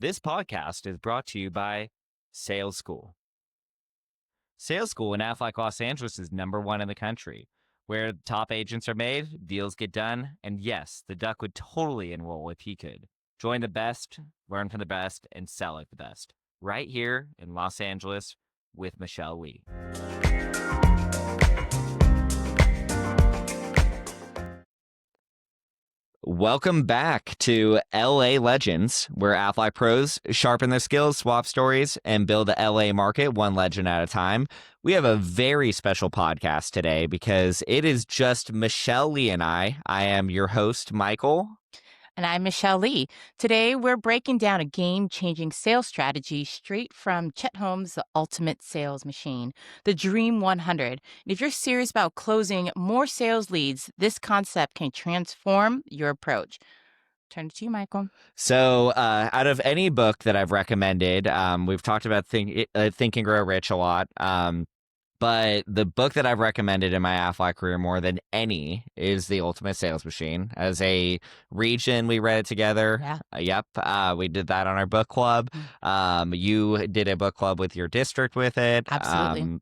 This podcast is brought to you by Sales School. Sales School in Aflac, Los Angeles is #1 in the country, where top agents are made, deals get done, and yes, the duck would totally enroll if he could. Join the best, learn from the best, and sell like the best. Right here in Los Angeles with Michelle Lee. Welcome back to LA Legends, where Aflac pros sharpen their skills, swap stories, and build the LA market one legend at a time. We have a very special podcast today because it is just Michelle Lee and I. I am your host, Michael. And I'm Michelle Lee. Today, we're breaking down a game-changing sales strategy straight from Chet Holmes' The Ultimate Sales Machine, the Dream 100. And if you're serious about closing more sales leads, this concept can transform your approach. Turn it to you, Michael. So, out of any book that I've recommended, we've talked about Think and Grow Rich a lot. But the book that I've recommended in my Aflac career more than any is The Ultimate Sales Machine. As a region, we read it together. Yeah. Yep. We did that on our book club. You did a book club with your district with it. Absolutely.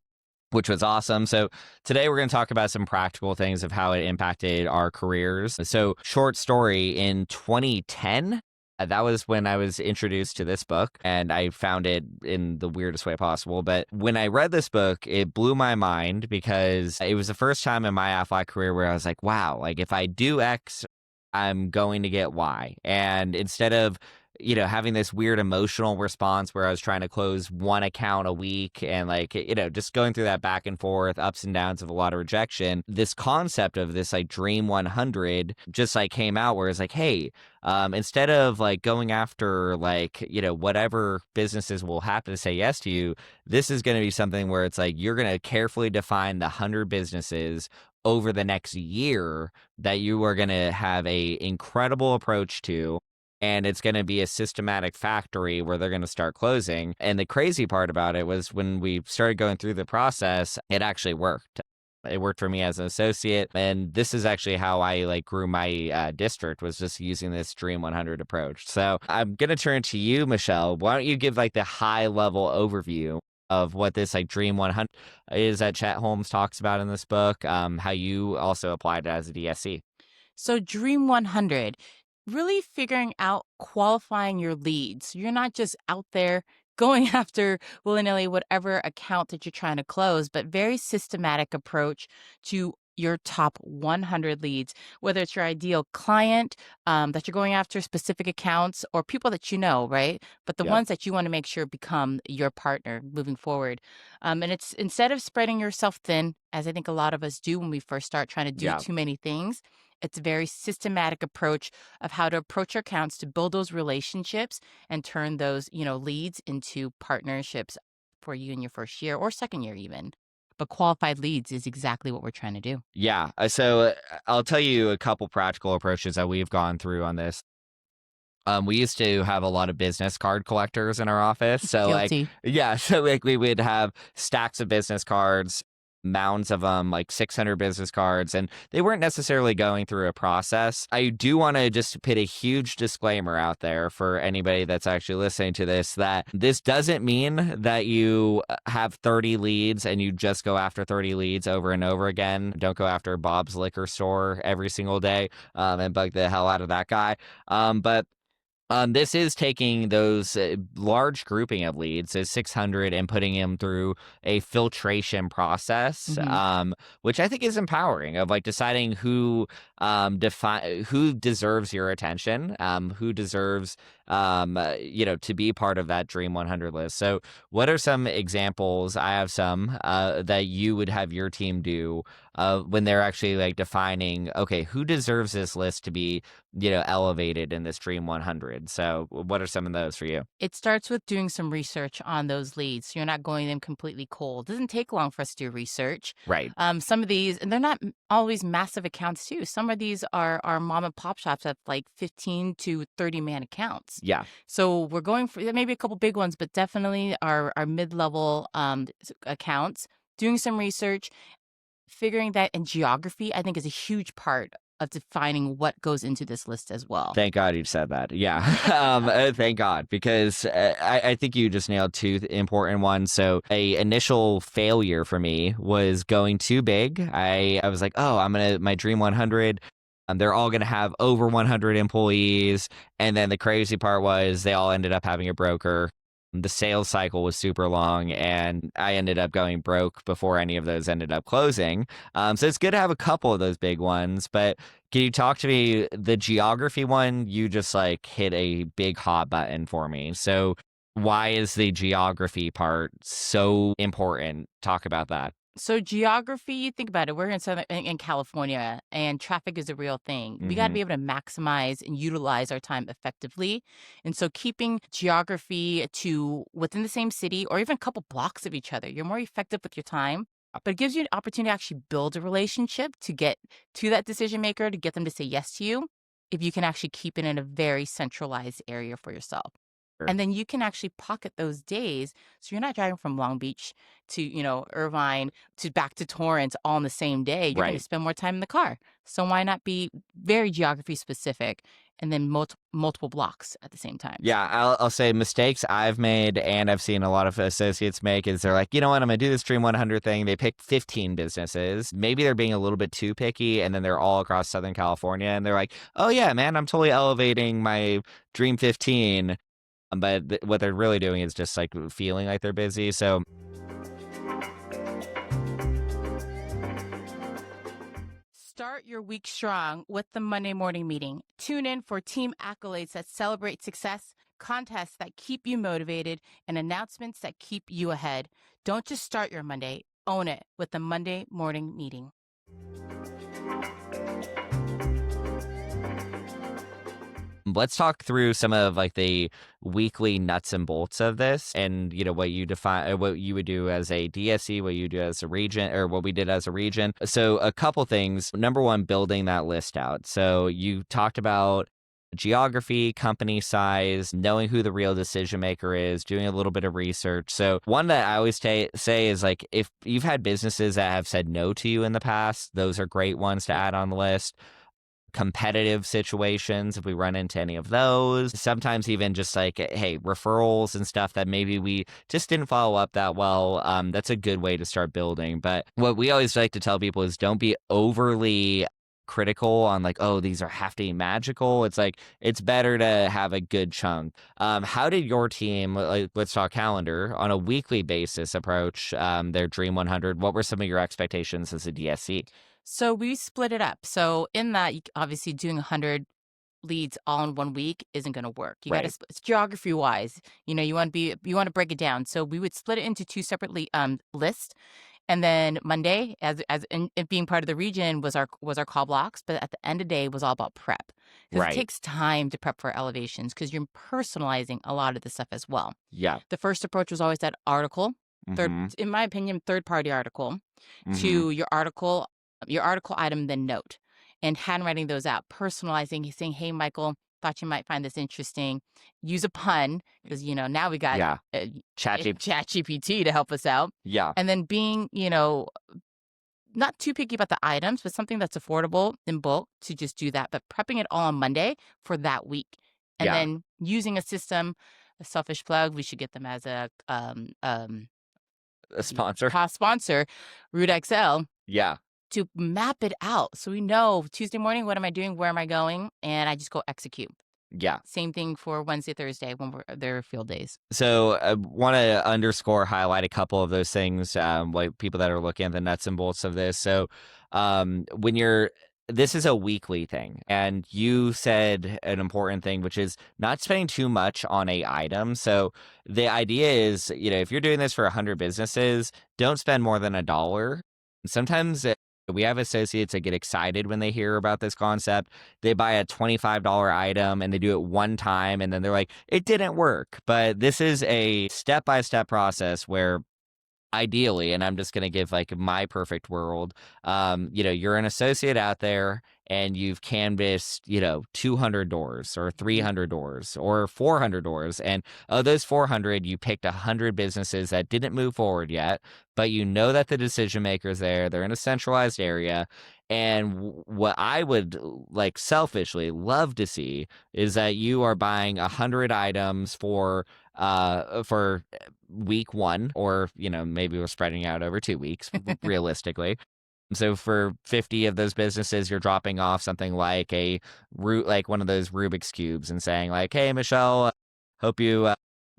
Which was awesome. So today we're going to talk about some practical things of how it impacted our careers. So short story, in 2010, that was when I was introduced to this book, and I found it in the weirdest way possible. But when I read this book, it blew my mind because it was the first time in my Aflac career where I was like, wow, like if I do X, I'm going to get Y. And instead of having this weird emotional response where I was trying to close one account a week and just going through that back and forth, ups and downs of a lot of rejection, this concept of this like Dream 100 just like came out where it's like, hey, instead of like going after whatever businesses will happen to say yes to you, this is going to be something where it's like you're going to carefully define the 100 businesses over the next year that you are going to have a incredible approach to. And it's going to be a systematic factory where they're going to start closing. And the crazy part about it was when we started going through the process, it actually worked. It worked for me as an associate. And this is actually how I grew my district, was just using this Dream 100 approach. So I'm going to turn to you, Michelle. Why don't you give the high level overview of what this Dream 100 is that Chet Holmes talks about in this book, how you also applied it as a DSC. So Dream 100, really figuring out qualifying your leads. You're not just out there going after willy-nilly whatever account that you're trying to close, but very systematic approach to your top 100 leads, whether it's your ideal client that you're going after, specific accounts, or people that you know, right? But the Yep. ones that you want to make sure become your partner moving forward. And it's instead of spreading yourself thin, as I think a lot of us do when we first start trying to do Yeah. too many things, it's a very systematic approach of how to approach our accounts to build those relationships and turn those, leads into partnerships for you in your first year or second year even. But qualified leads is exactly what we're trying to do. Yeah. So I'll tell you a couple practical approaches that we've gone through on this. We used to have a lot of business card collectors in our office. So Guilty. so we would have stacks of business cards, mounds of them, like 600 business cards, and they weren't necessarily going through a process. I do want to just put a huge disclaimer out there for anybody that's actually listening to this, that this doesn't mean that you have 30 leads and you just go after 30 leads over and over again. Don't go after Bob's liquor store every single day and bug the hell out of that guy. But this is taking those large grouping of leads, so 600, and putting them through a filtration process, Mhm. which I think is empowering, of deciding who who deserves your attention, who deserves to be part of that Dream 100 list. So, what are some examples? I have some that you would have your team do when they're actually defining, okay, who deserves this list to be elevated in this Dream 100. So what are some of those for you? It starts with doing some research on those leads. So you're not going them completely cold. It doesn't take long for us to do research. Right. Some of these, and they're not always massive accounts too. Some of these are mom and pop shops at 15 to 30 man accounts. Yeah. So we're going for maybe a couple big ones, but definitely our mid-level accounts. Doing some research, figuring that, and geography, I think, is a huge part of defining what goes into this list as well. Thank God you said that. Yeah. Thank God, because I think you just nailed two important ones. So a initial failure for me was going too big. I was like, oh, my Dream 100. They're all going to have over 100 employees. And then the crazy part was they all ended up having a broker. The sales cycle was super long, and I ended up going broke before any of those ended up closing. So it's good to have a couple of those big ones. But can you talk to me, the geography one? You just like hit a big hot button for me. So why is the geography part so important? Talk about that. So geography, you think about it, we're in California and traffic is a real thing. We got to Hmm. be able to maximize and utilize our time effectively. And so keeping geography to within the same city or even a couple blocks of each other, you're more effective with your time. But it gives you an opportunity to actually build a relationship to get to that decision maker, to get them to say yes to you, if you can actually keep it in a very centralized area for yourself. Sure. And then you can actually pocket those days. So you're not driving from Long Beach to, Irvine to back to Torrance all in the same day. You're going to Right. spend more time in the car. So why not be very geography specific and then multiple blocks at the same time? Yeah, I'll say mistakes I've made and I've seen a lot of associates make is they're like, you know what, I'm going to do this Dream 100 thing. They pick 15 businesses. Maybe they're being a little bit too picky, and then they're all across Southern California. And they're like, oh, yeah, man, I'm totally elevating my Dream 15. But what they're really doing is just like feeling like they're busy. So Start your week strong with the Monday morning meeting. Tune in for team accolades that celebrate success, contests that keep you motivated, and announcements that keep you ahead. Don't just start your Monday, own it with the Monday morning meeting. let's talk through some of like the weekly nuts and bolts of this, and what you define, what you would do as a DSE, what you do as a region, or what we did as a region. So a couple things. Number one, building that list out. So you talked about geography, company size, knowing who the real decision maker is, doing a little bit of research. So one that I always say is like, if you've had businesses that have said no to you in the past, those are great ones to add on the list. Competitive situations, if we run into any of those, sometimes even just like, hey, referrals and stuff that maybe we just didn't follow up that well. That's a good way to start building. But what we always like to tell people is don't be overly critical on like, oh, these are have to be magical. It's like, it's better to have a good chunk. How did your team, like, let's talk calendar, on a weekly basis approach their Dream 100? What were some of your expectations as a DSC? So we split it up. So in that, obviously doing 100 leads all in one week isn't going to work. You got Right. to geography wise, you want to break it down. So we would split it into two separately lists. And then Monday, as in it being part of the region, was our call blocks. But at the end of the day, was all about prep because it Right. takes time to prep for elevations because you're personalizing a lot of the stuff as well. Yeah. The first approach was always that article, Mm-hmm. in my opinion, third party article Mm-hmm. to your article item, then note, and handwriting those out, personalizing, saying, "Hey, Michael, thought you might find this interesting." Use a pun because now we got Yeah. uh, Chat. ChatGPT to help us out, Yeah. and then being not too picky about the items, but something that's affordable in bulk to just do that, but prepping it all on Monday for that week, and Yeah. then using a system. A selfish plug, we should get them as a A sponsor. cost sponsor, Root XL, Yeah. to map it out so we know Tuesday morning, what am I doing? Where am I going? And I just go execute. Yeah. Same thing for Wednesday, Thursday when their field days. So I want to highlight a couple of those things, like people that are looking at the nuts and bolts of this. So when this is a weekly thing, and you said an important thing, which is not spending too much on a item. So the idea is, if you're doing this for 100 businesses, don't spend more than $1. Sometimes we have associates that get excited when they hear about this concept. They buy a $25 item and they do it one time, and then they're like, it didn't work. But this is a step-by-step process where ideally, and I'm just going to give like my perfect world, you're an associate out there and you've canvassed, 200 doors or Mhm. 300 doors or 400 doors. And of those 400, you picked 100 businesses that didn't move forward yet, but you know that the decision makers there, they're in a centralized area. And what I would like selfishly love to see is that you are buying 100 items for week one, or maybe we're spreading out over 2 weeks realistically. So for 50 of those businesses, you're dropping off something like like one of those Rubik's cubes and saying like, "Hey, Michelle, hope you,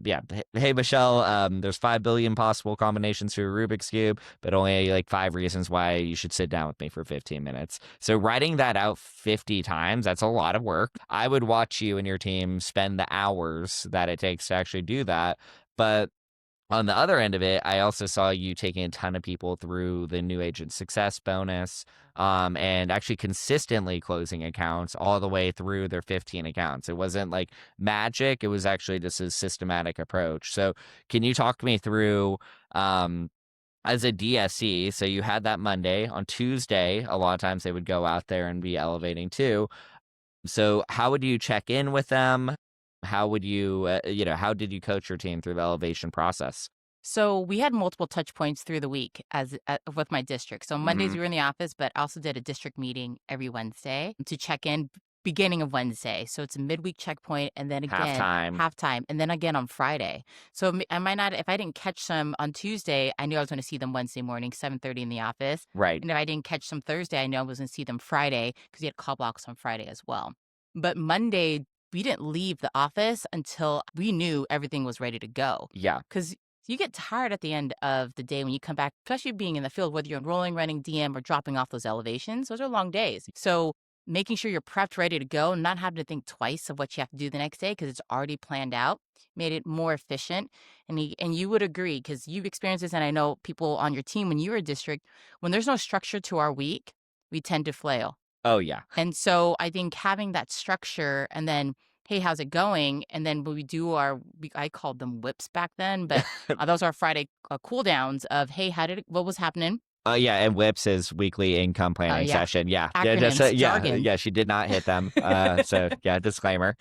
yeah, hey, Michelle, there's 5 billion possible combinations to a Rubik's cube, but only like 5 reasons why you should sit down with me for 15 minutes." So writing that out 50 times, that's a lot of work. I would watch you and your team spend the hours that it takes to actually do that. But on the other end of it, I also saw you taking a ton of people through the new agent success bonus, and actually consistently closing accounts all the way through their 15 accounts. It wasn't like magic, it was actually just a systematic approach. So, can you talk me through, as a DSE? So, you had that Monday. On Tuesday, a lot of times they would go out there and be elevating too. So, how would you check in with them? How would you, how did you coach your team through the elevation process? So we had multiple touch points through the week with my district. So Mondays Mhm. we were in the office, but I also did a district meeting every Wednesday to check in beginning of Wednesday. So it's a midweek checkpoint, and then again Halftime. halftime, and then again on Friday. So I might not, if I didn't catch them on Tuesday, I knew I was going to see them Wednesday morning, 7:30 in the office. Right. And if I didn't catch them Thursday, I knew I was going to see them Friday because you had call blocks on Friday as well. But Monday, we didn't leave the office until we knew everything was ready to go. Yeah. Because you get tired at the end of the day when you come back, especially being in the field, whether you're enrolling, running DM, or dropping off those elevations. Those are long days. So making sure you're prepped, ready to go, and not having to think twice of what you have to do the next day because it's already planned out, made it more efficient. And you would agree because you've experienced this, and I know people on your team when you were a district, when there's no structure to our week, we tend to flail. Oh, yeah. And so I think having that structure and then, hey, how's it going? And then when we do I called them whips back then, but those are Friday cool downs of, hey, what was happening? Yeah, and WHIPS is weekly income planning Yeah, session. Yeah. Yeah, just, acronyms, yeah, jargon. yeah, she did not hit them. So yeah, disclaimer.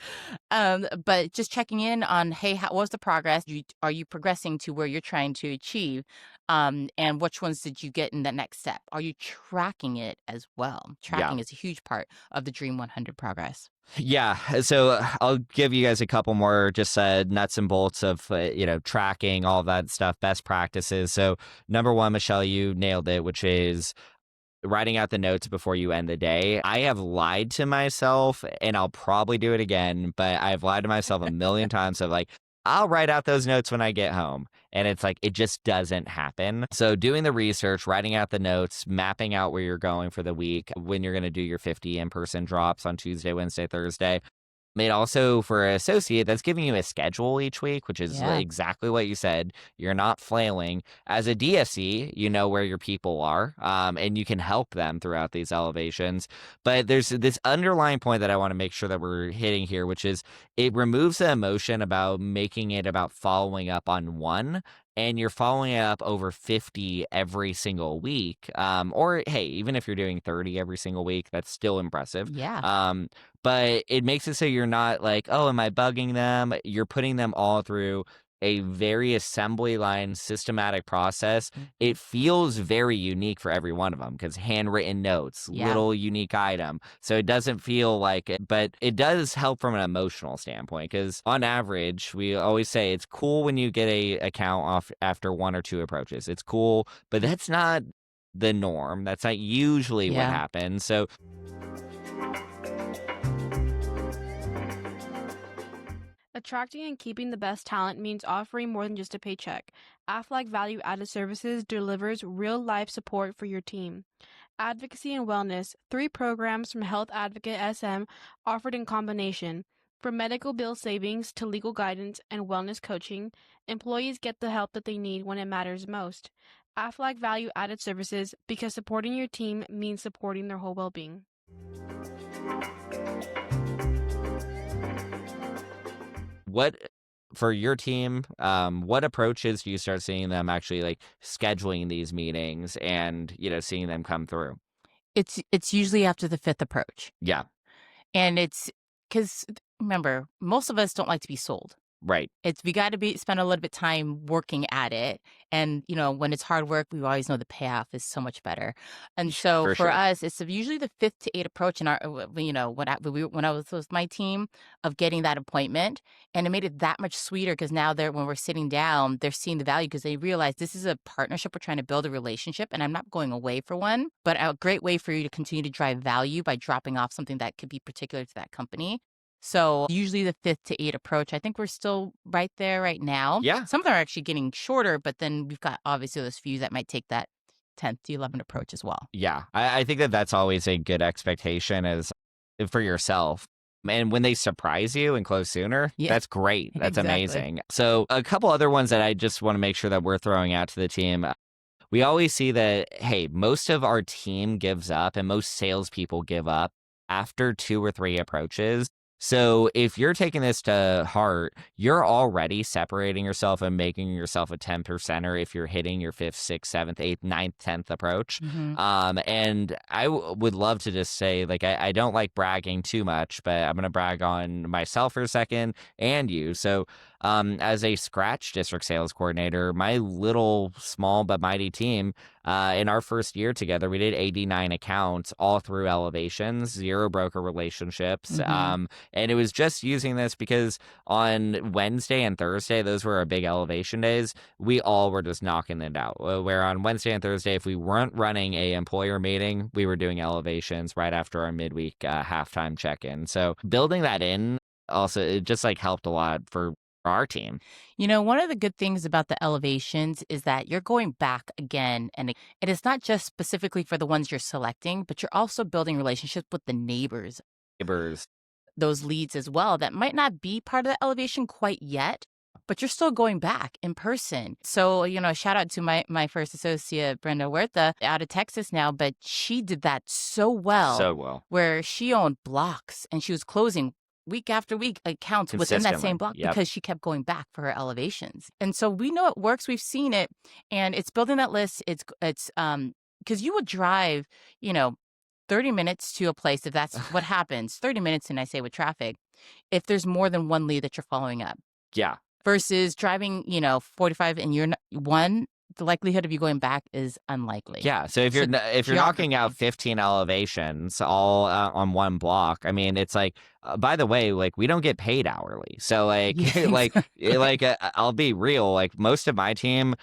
But just checking in on, hey, what was the progress? Are you progressing to where you're trying to achieve? And which ones did you get in the next step? Are you tracking it as well? Yeah. Tracking is a huge part of the Dream 100 progress. Yeah. So I'll give you guys a couple more just nuts and bolts of, tracking, all that stuff, best practices. So, number one, Michelle, you nailed it, which is writing out the notes before you end the day. I have lied to myself, and I'll probably do it again, but I've lied to myself a million times of like, I'll write out those notes when I get home. And it's like, it just doesn't happen. So doing the research, writing out the notes, mapping out where you're going for the week, when you're going to do your 50 in-person drops on Tuesday, Wednesday, Thursday. It also, for an associate, that's giving you a schedule each week, which is Yeah. exactly what you said. You're not flailing. As a DSE, you know where your people are, and you can help them throughout these elevations. But there's this underlying point that I want to make sure that we're hitting here, which is it removes the emotion about making it about following up on one. And you're following it up over 50 every single week. Or, hey, even if you're doing 30 every single week, that's still impressive. Yeah. But it makes it so you're not like, oh, am I bugging them? You're putting them all through a very assembly line systematic process. Mhm. It feels very unique for every one of them because handwritten notes, Yeah. little unique item. So it doesn't feel like it, but it does help from an emotional standpoint because on average, we always say it's cool when you get a account off after one or two approaches. It's cool, but that's not the norm. That's not usually what Yeah. happens. So Attracting and keeping the best talent means offering more than just a paycheck. Aflac Value Added Services delivers real life support for your team. Advocacy and Wellness, 3 programs from Health Advocate SM offered in combination. From medical bill savings to legal guidance and wellness coaching, employees get the help that they need when it matters most. Aflac Value Added Services, because supporting your team means supporting their whole well being. what for your team, what approaches do you start seeing them actually like scheduling these meetings and, seeing them come through? It's usually after the 5th approach, Yeah, and it's because remember, most of us don't like to be sold. right. We gotta spend a little bit time working at it, and, when it's hard work, we always know the payoff is so much better, and so For for sure. us, it's usually the 5th to 8th approach in our when I was with my team of getting that appointment, and it made it that much sweeter because now when we're sitting down, they're seeing the value because they realize this is a partnership, we're trying to build a relationship, and I'm not going away for one, but a great way for you to continue to drive value by dropping off something that could be particular to that company. So usually the 5th to 8th approach, I think we're still right there right now. Yeah. Some of them are actually getting shorter, but then we've got obviously those few that might take that 10th to 11th approach as well. Yeah. I think that that's always a good expectation is for yourself. And when they surprise you and close sooner, Yeah, that's great. That's exactly. amazing. So, a couple other ones that I just want to make sure that we're throwing out to the team. We always see that, hey, most of our team gives up and most salespeople give up after 2 or 3 approaches. So if you're taking this to heart, you're already separating yourself and making yourself a 10 percenter if you're hitting your 5th, 6th, 7th, 8th, 9th, 10th approach. Hmm. And I would love to just say, like, I don't like bragging too much, but I'm going to brag on myself for a second and you. So as a scratch district sales coordinator, my little small but mighty team, in our first year together, we did 89 accounts all through elevations, 0 broker relationships. Hmm. And it was just using this because on Wednesday and Thursday, those were our big elevation days. We all were just knocking it out. Where on Wednesday and Thursday, if we weren't running a employer meeting, we were doing elevations right after our midweek halftime check-in. So building that in also, it just like helped a lot for our team. One of the good things about the elevations is that you're going back again and it's not just specifically for the ones you're selecting, but you're also building relationships with the neighbors, Neighbors. those leads as well that might not be part of the elevation quite yet, but you're still going back in person. So, shout out to my first associate, Brenda Huerta, out of Texas now, but she did that so well, So well. where she owned blocks and she was closing week after week accounts within that Consistently. same block Yep. because she kept going back for her elevations. And so we know it works. We've seen it, and it's building that list. It's because you would drive, you know, 30 minutes to a place if that's what happens. 30 minutes, and I say with traffic, if there's more than one lead that you're following up Yeah. versus driving, 45 and the likelihood of you going back is unlikely. Yeah. So if So you're knocking out geography. 15 elevations all on one block, I mean, it's like, by the way, like we don't get paid hourly. So like, Yeah, I'll be real. Like most of my team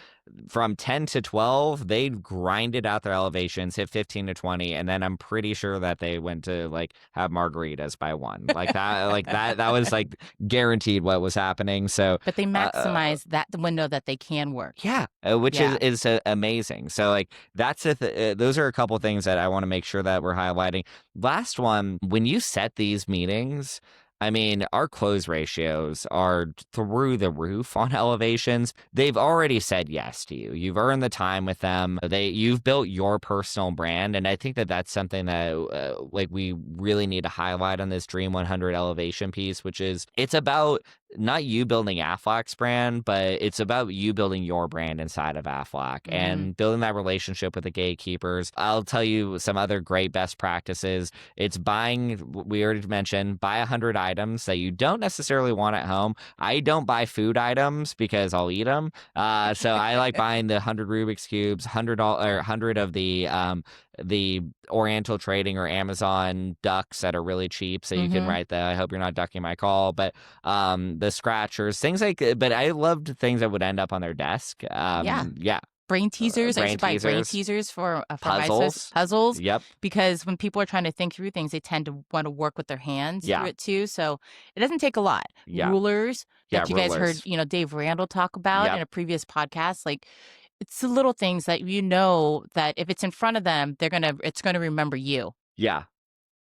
from 10 to 12, they grinded out their elevations, hit 15 to 20. And then I'm pretty sure that they went to like have margaritas by 1 like that, that was like guaranteed what was happening. So, but they maximize that the window that they can work. yeah, which Yeah. is amazing. So like that's those are a couple things that I want to make sure that we're highlighting. Last one, when you set these meetings, I mean, our close ratios are through the roof on elevations. They've already said yes to you. You've earned the time with them. You've built your personal brand, and I think that that's something that like we really need to highlight on this Dream 100 elevation piece, which is it's about not you building Aflac's brand, but it's about you building your brand inside of Aflac and building that relationship with the gatekeepers. I'll tell you some other great best practices. It's buying, we already mentioned, buy 100 items that you don't necessarily want at home. I don't buy food items because I'll eat them. So I like buying the 100 Rubik's Cubes, $100 of the Oriental Trading or Amazon ducks that are really cheap. So you can write the, I hope you're not ducking my call, but the scratchers, things like, but I loved things that would end up on their desk. Yeah. Brain teasers. I used Brain to buy brain teasers. teasers for my Puzzles. puzzles Yep. because when people are trying to think through things, they tend to want to work with their hands Yeah. through it too. So it doesn't take a lot. Yeah. Rulers Yeah, that you guys heard, rulers. Dave Randall talk about Yep. in a previous podcast. Like it's the little things that that if it's in front of them, it's gonna remember you. Yeah.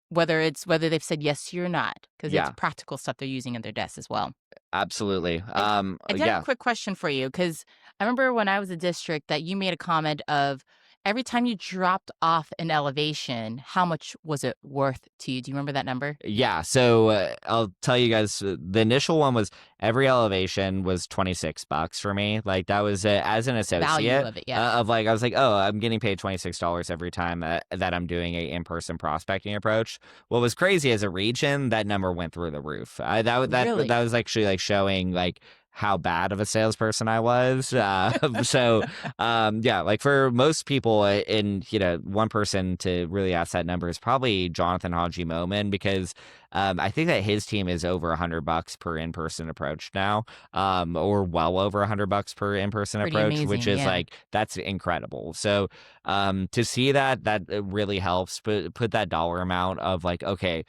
Whether they've said yes to you or not, because Yeah. it's practical stuff they're using in their desks as well. Absolutely. I did have Yeah. a quick question for you because I remember when I was a district that you made a comment of every time you dropped off an elevation, how much was it worth to you? Do you remember that number? Yeah, so I'll tell you guys, the initial one was every elevation was $26 for me. Like that was as an Value associate of it, yeah. of like I was like, oh, I'm getting paid $26 every time that I'm doing a in-person prospecting approach. What was crazy as a region, that number went through the roof. That Really? was actually like showing like how bad of a salesperson I was. So yeah, like for most people, in one person to really ask that number is probably Jonathan Haji Moman because I think that his team is over $100 per in-person approach now, or well over $100 per in-person Pretty approach, which amazing, is yeah. like that's incredible. So to see that really helps put that dollar amount of like, okay,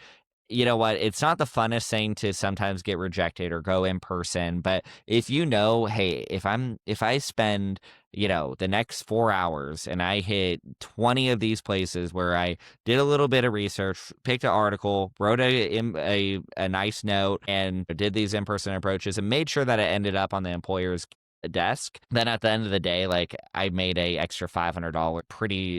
you know what? It's not the funnest thing to sometimes get rejected or go in person, but if you know, hey, if I spend, the next 4 hours and I hit 20 of these places where I did a little bit of research, picked an article, wrote a nice note and did these in-person approaches and made sure that it ended up on the employer's desk, then at the end of the day, like I made a extra $500.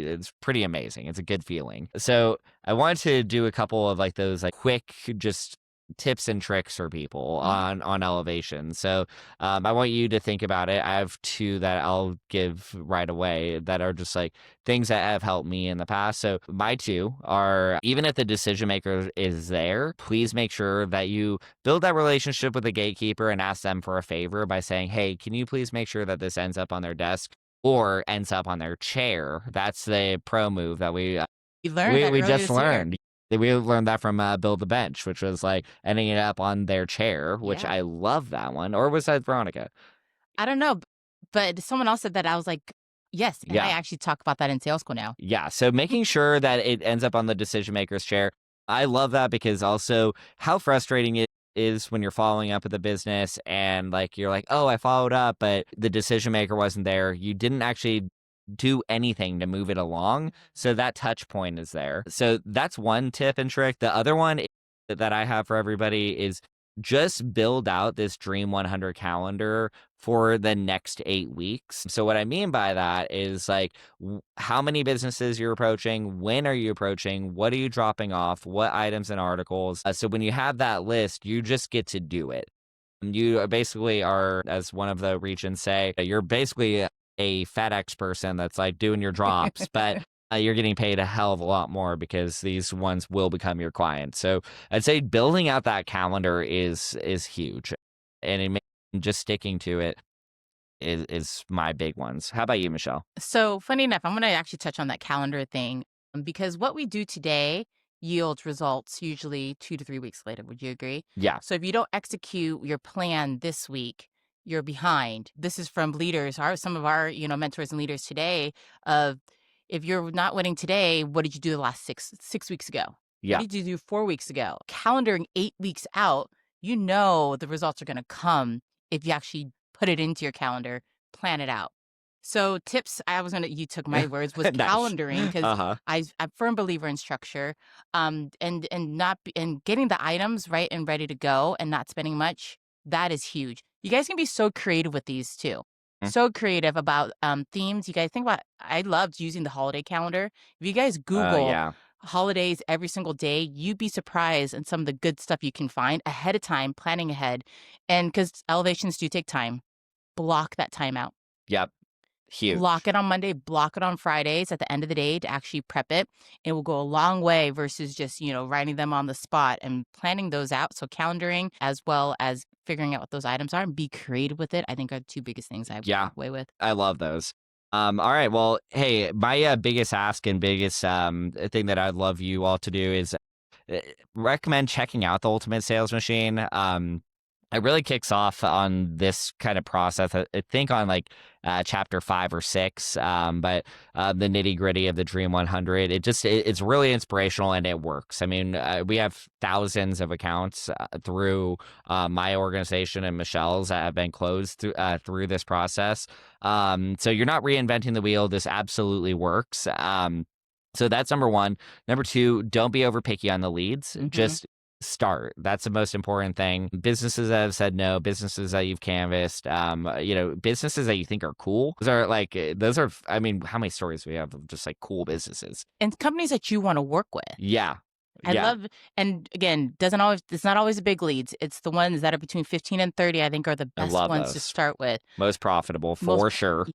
It's pretty amazing. It's a good feeling. So I wanted to do a couple of like those like quick just tips and tricks for people Mhm. on elevation. So I want you to think about it. I have two that I'll give right away that are just like things that have helped me in the past. So my two are, even if the decision maker is there, please make sure that you build that relationship with the gatekeeper and ask them for a favor by saying, hey, can you please make sure that this ends up on their desk or ends up on their chair? That's the pro move that You learned we that we earlier just this year. learned. We learned that from Build the Bench, which was like ending it up on their chair, which Yeah. I love that one. Or was that Veronica? I don't know, but someone else said that, I was like, "Yes," and I Yeah. actually talk about that in sales school now. Yeah. So making sure that it ends up on the decision maker's chair. I love that because also how frustrating it is when you're following up with a business and like you're like, oh, I followed up, but the decision maker wasn't there. You didn't actually do anything to move it along. So that touch point is there. So that's one tip and trick. The other one that I have for everybody is just build out this Dream 100 calendar for the next 8 weeks. So what I mean by that is like how many businesses you're approaching, when are you approaching, what are you dropping off, what items and articles. So when you have that list, you just get to do it. You basically are, as one of the regions say, you're basically a FedEx person that's like doing your drops, but you're getting paid a hell of a lot more because these ones will become your clients. So I'd say building out that calendar is huge, and just sticking to it is my big ones. How about you, Michelle? So, funny enough, I'm gonna actually touch on that calendar thing, because what we do today yields results usually 2 to 3 weeks later. Would you agree? Yeah, So, if you don't execute your plan this week, you're behind. This is from leaders, some of our, mentors and leaders today of, if you're not winning today, what did you do the last 6 weeks ago? What yeah, did you do 4 weeks ago? Calendaring 8 weeks out, you know the results are gonna come if you actually put it into your calendar, plan it out. So tips, you took my words, was nice. calendaring, because Uh huh. I'm a firm believer in structure, and getting the items right and ready to go and not spending much. That is huge. You guys can be so creative with these too. So creative about themes. You guys think about. I loved using the holiday calendar. If you guys Google Yeah, holidays every single day, you'd be surprised and some of the good stuff you can find ahead of time, planning ahead, and because elevations do take time, block that time out. yep, Block huge. it on Monday, block it on Fridays at the end of the day to actually prep it. It will go a long way versus just, writing them on the spot and planning those out. So calendaring as well as figuring out what those items are and be creative with it, I think are the two biggest things I Yeah, walk away with. I love those. All right. Well, hey, my biggest ask and biggest thing that I'd love you all to do is uh, recommend checking out the Ultimate Sales Machine. It really kicks off on this kind of process. I think on like chapter 5 or 6, but the nitty gritty of the Dream 100. It's really inspirational and it works. I mean, we have thousands of accounts through my organization and Michelle's that have been closed through this process. So you're not reinventing the wheel. This absolutely works. So that's number one. Number two, don't be over picky on the leads. Hmm. Just start. That's the most important thing. Businesses that have said no, businesses that you've canvassed, businesses that you think are cool. I mean, how many stories do we have of just like cool businesses? And companies that you want to work with. Yeah. I Yeah. love, and again, it's not always the big leads. It's the ones that are between 15 and 30, I think, are the I best love ones to those. start with. Most profitable Most- for sure.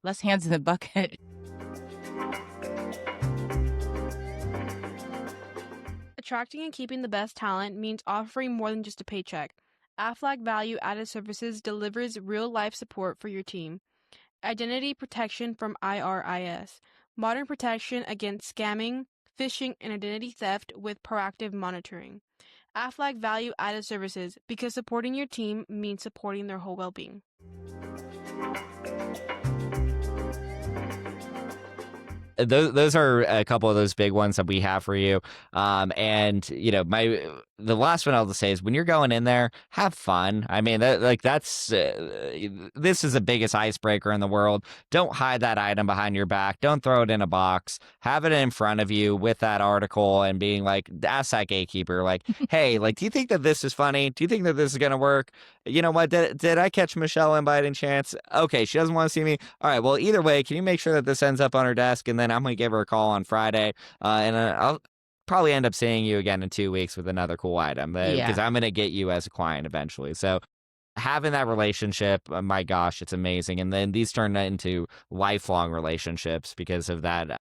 Less hands in the bucket. Attracting and keeping the best talent means offering more than just a paycheck. Aflac Value Added Services delivers real-life support for your team. Identity protection from IRIS. Modern protection against scamming, phishing, and identity theft with proactive monitoring. Aflac Value Added Services, because supporting your team means supporting their whole well-being. Those are a couple of those big ones that we have for you. And the last one I'll just say is when you're going in there, have fun. I mean, this is the biggest icebreaker in the world. Don't hide that item behind your back. Don't throw it in a box. Have it in front of you with that article and being like, ask that gatekeeper, like, hey, like, do you think that this is funny? Do you think that this is gonna work? You know what? Did I catch Michelle in by any chance? Okay, she doesn't want to see me. All right, well, either way, can you make sure that this ends up on her desk, and then I'm going to give her a call on Friday, and I'll probably end up seeing you again in 2 weeks with another cool item because I'm going to get you as a client eventually. So having that relationship, my gosh, it's amazing. And then these turn into lifelong relationships because of that,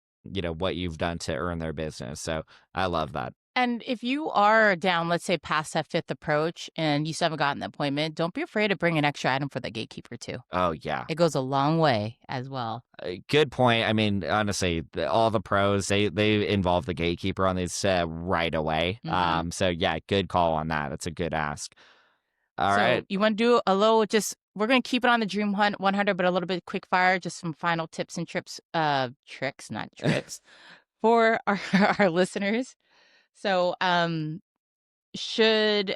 what you've done to earn their business. So I love that. And if you are down, let's say, past that fifth approach and you still haven't gotten the appointment, don't be afraid to bring an extra item for the gatekeeper too. Oh, yeah. It goes a long way as well. Good point. I mean, honestly, all the pros, they involve the gatekeeper on these right away. Mhm. So, yeah, good call on that. That's a good ask. All right. You want to do a little, we're going to keep it on the Dream Hunt 100, but a little bit quick fire, just some final tips and tricks, not trips, for our listeners. So, should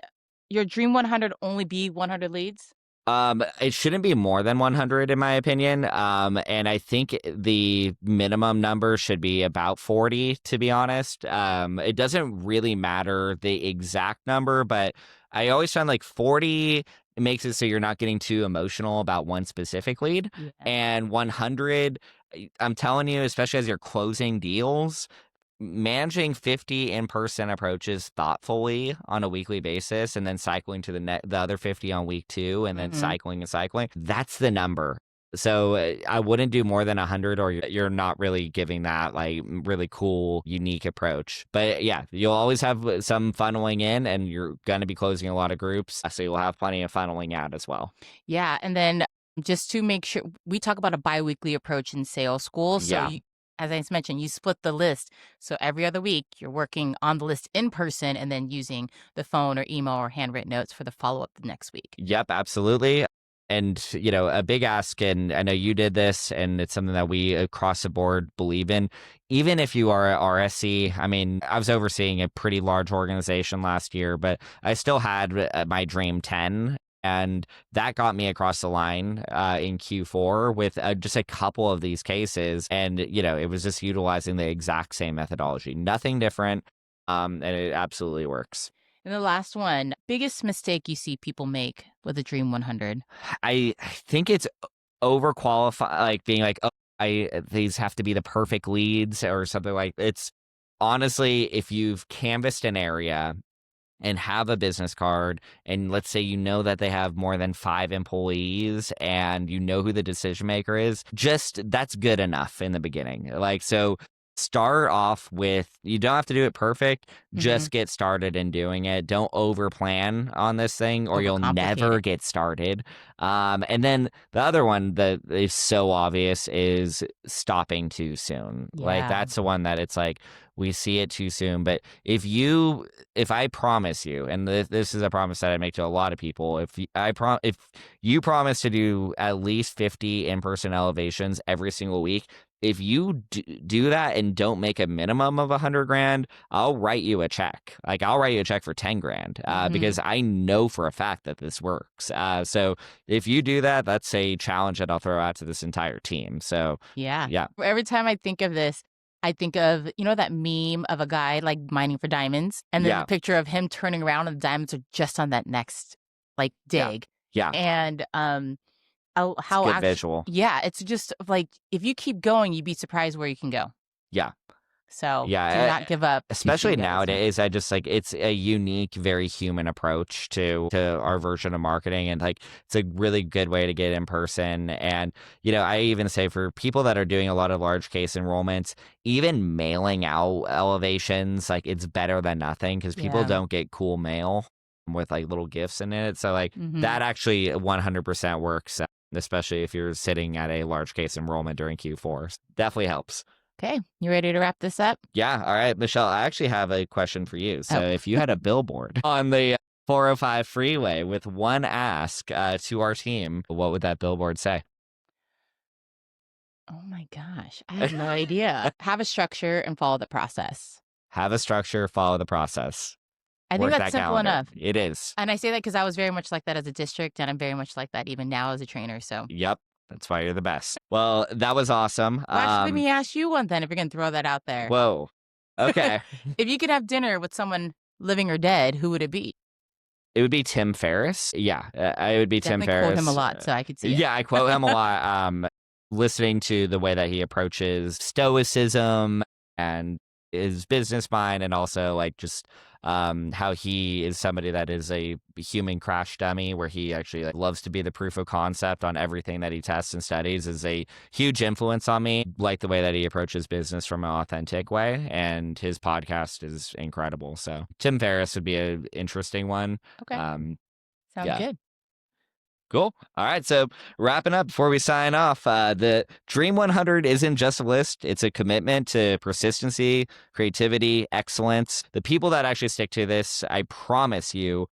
your Dream 100 only be 100 leads? It shouldn't be more than 100 in my opinion. And I think the minimum number should be about 40, to be honest. It doesn't really matter the exact number, but I always find like 40 makes it so you're not getting too emotional about one specific lead. Yeah. And 100, I'm telling you, especially as you're closing deals, managing 50 in-person approaches thoughtfully on a weekly basis and then cycling to the other 50 on week 2 and then cycling, that's the number. So I wouldn't do more than 100 or you're not really giving that like really cool, unique approach. But yeah, you'll always have some funneling in and you're going to be closing a lot of groups. So you'll have plenty of funneling out as well. Yeah. And then just to make sure, we talk about a biweekly approach in sales school. So Yeah. as I mentioned, you split the list. So every other week, you're working on the list in person and then using the phone or email or handwritten notes for the follow-up the next week. Yep, absolutely. And, a big ask, and I know you did this, and it's something that we across the board believe in. Even if you are a RSC, I mean, I was overseeing a pretty large organization last year, but I still had my Dream 10. And that got me across the line in Q4 with just a couple of these cases. And, it was just utilizing the exact same methodology, nothing different. And it absolutely works. And the last one, biggest mistake you see people make with a Dream 100? I think it's overqualified, like being like, these have to be the perfect leads or something like it's honestly, if you've canvassed an area and have a business card, and let's say that they have more than 5 employees and you know who the decision maker is, just that's good enough in the beginning. Like, so start off with, you don't have to do it perfect, just get started in doing it. Don't over plan on this thing or you'll never get started. And then the other one that is so obvious is stopping too soon. Yeah. Like, that's the one that it's like, we see it too soon. But if I promise you, and this is a promise that I make to a lot of people, if you promise to do at least 50 in-person elevations every single week, if you do that and don't make a minimum of $100,000, I'll write you a check. Like, I'll write you a check for $10,000 because I know for a fact that this works. So if you do that, that's a challenge that I'll throw out to this entire team. So yeah. yeah. Every time I think of this, I think of, that meme of a guy like mining for diamonds, and then the Yeah. picture of him turning around and the diamonds are just on that next like Yeah. dig. Yeah. And It's a how good actually, visual. yeah, it's just like if you keep going, you'd be surprised where you can go. Yeah. So do Yeah. not give up too Especially soon, guys. nowadays, I just like it's a unique, very human approach to our version of marketing. And like it's a really good way to get in person. And, I even say for people that are doing a lot of large case enrollments, even mailing out elevations, like it's better than nothing because people Yeah. don't get cool mail with like little gifts in it. So like Mhm. that actually 100% works, especially if you're sitting at a large case enrollment during Q4. Definitely helps. Okay, you ready to wrap this up? Yeah. All right, Michelle, I actually have a question for you. So Oh. if you had a billboard on the 405 freeway with one ask to our team, what would that billboard say? Oh my gosh, I have no idea. Have a structure and follow the process. Have a structure, follow the process. I think Work that's that simple calendar. enough. It is. And I say that because I was very much like that as a district, and I'm very much like that even now as a trainer. So, Yep. That's why you're the best. Well, that was awesome. well, actually, let me ask you one then, if you're going to throw that out there. Whoa. Okay. If you could have dinner with someone living or dead, who would it be? It would be Tim Ferriss. Yeah, it would be Tim Definitely Ferriss. quote him a lot, so I could see it. Yeah, I quote him a lot. Listening to the way that he approaches stoicism and his business mind, and also like just how he is somebody that is a human crash dummy, where he actually like, loves to be the proof of concept on everything that he tests and studies, is a huge influence on me. Like the way that he approaches business from an authentic way, and his podcast is incredible. So Tim Ferriss would be an interesting one. Okay. Sounds yeah. good. Cool. All right. So wrapping up before we sign off, the Dream 100 isn't just a list. It's a commitment to persistency, creativity, excellence. The people that actually stick to this, I promise you,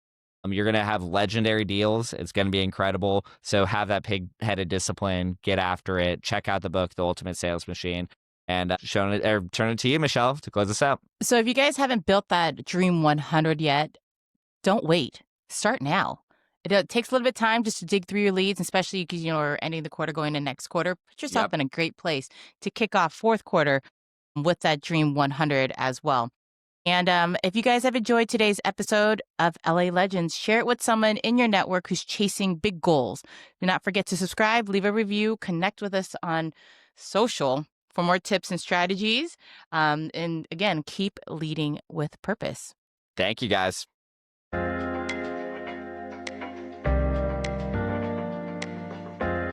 you're going to have legendary deals. It's going to be incredible. So have that pig-headed discipline, get after it, check out the book, The Ultimate Sales Machine, and turn it to you, Michelle, to close us out. So if you guys haven't built that Dream 100 yet, don't wait. Start now. It takes a little bit of time just to dig through your leads, especially because, we're ending the quarter, going to next quarter. Put yourself in a great place to kick off fourth quarter with that Dream 100 as well. And if you guys have enjoyed today's episode of LA Legends, share it with someone in your network who's chasing big goals. Do not forget to subscribe, leave a review, connect with us on social for more tips and strategies. And again, keep leading with purpose. Thank you, guys.